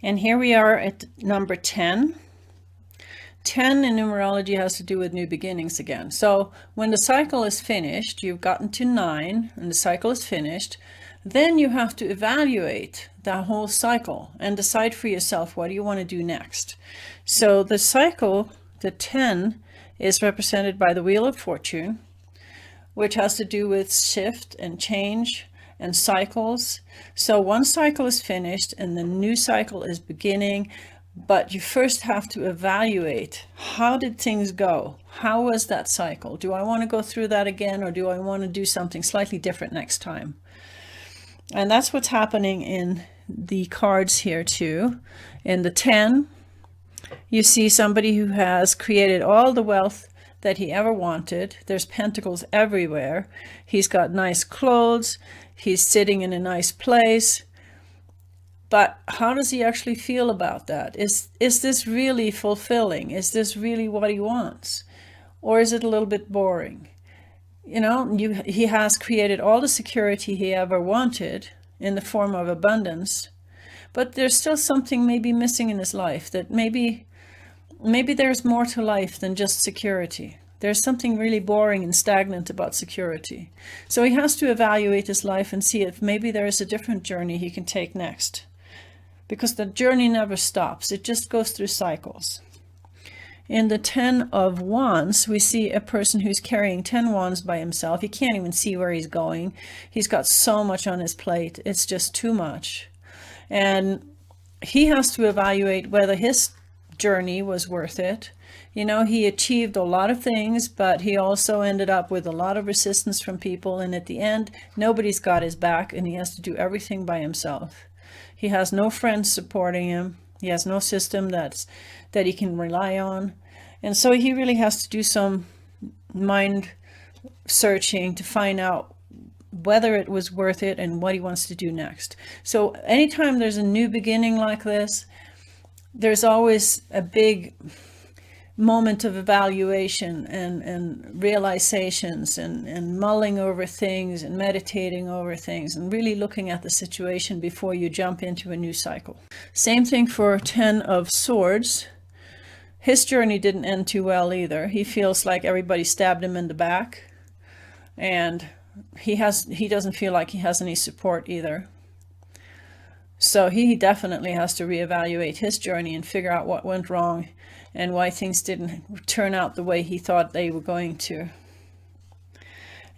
And here we are at number 10. 10 in numerology has to do with new beginnings again. So when the cycle is finished, you've gotten to 9 and the cycle is finished, then you have to evaluate that whole cycle and decide for yourself what do you want to do next. So the cycle, the 10, is represented by the Wheel of Fortune, which has to do with shift and change and cycles. So one cycle is finished and the new cycle is beginning, but you first have to evaluate, how did things go? How was that cycle? Do I want to go through that again, or do I want to do something slightly different next time? And that's what's happening in the cards here too. In the 10, you see somebody who has created all the wealth that he ever wanted. There's pentacles everywhere. He's got nice clothes. He's sitting in a nice place. But how does he actually feel about that? Is this really fulfilling? Is this really what he wants? Or is it a little bit boring? You know, he has created all the security he ever wanted in the form of abundance, but there's still something maybe missing in his life, that maybe there's more to life than just security. There's something really boring and stagnant about security. So he has to evaluate his life and see if maybe there is a different journey he can take next. Because the journey never stops. It just goes through cycles. In the 10 of Wands, we see a person who's carrying 10 wands by himself. He can't even see where he's going. He's got so much on his plate. It's just too much. And he has to evaluate whether his journey was worth it. You know, he achieved a lot of things, but he also ended up with a lot of resistance from people. And at the end, nobody's got his back, and he has to do everything by himself. He has no friends supporting him. He has no system that he can rely on. And so he really has to do some mind searching to find out whether it was worth it and what he wants to do next. So anytime there's a new beginning like this, there's always a big moment of evaluation and realizations and mulling over things and meditating over things and really looking at the situation before you jump into a new cycle. Same thing for 10 of Swords. His journey didn't end too well either. He feels like everybody stabbed him in the back, and he doesn't feel like he has any support either. So he definitely has to reevaluate his journey and figure out what went wrong and why things didn't turn out the way he thought they were going to.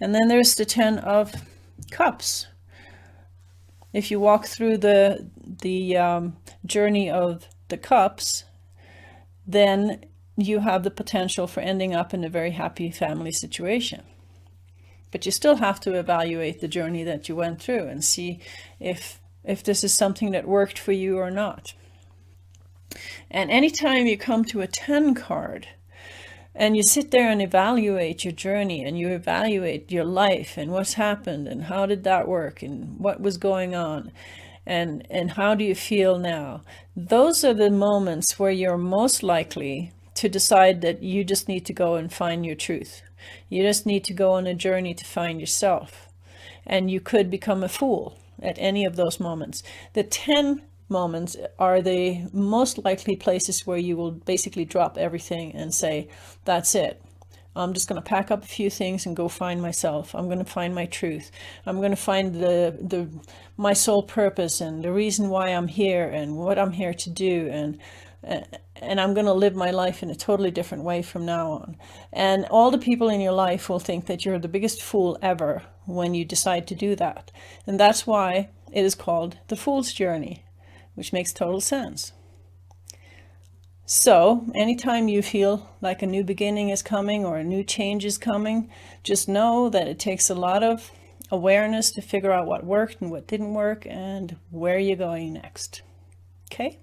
And then there's the 10 of Cups. If you walk through the journey of the Cups, then you have the potential for ending up in a very happy family situation. But you still have to evaluate the journey that you went through and see if this is something that worked for you or not. And anytime you come to a 10 card and you sit there and evaluate your journey and you evaluate your life and what's happened and how did that work and what was going on and how do you feel now, those are the moments where you're most likely to decide that you just need to go and find your truth. You just need to go on a journey to find yourself. And you could become a fool at any of those moments. The 10 moments are the most likely places where you will basically drop everything and say, that's it. I'm just going to pack up a few things and go find myself. I'm going to find my truth. I'm going to find my soul purpose and the reason why I'm here and what I'm here to do, and I'm going to live my life in a totally different way from now on. And all the people in your life will think that you're the biggest fool ever when you decide to do that. And that's why it is called the Fool's Journey, which makes total sense. So anytime you feel like a new beginning is coming or a new change is coming, just know that it takes a lot of awareness to figure out what worked and what didn't work and where you're going next. Okay?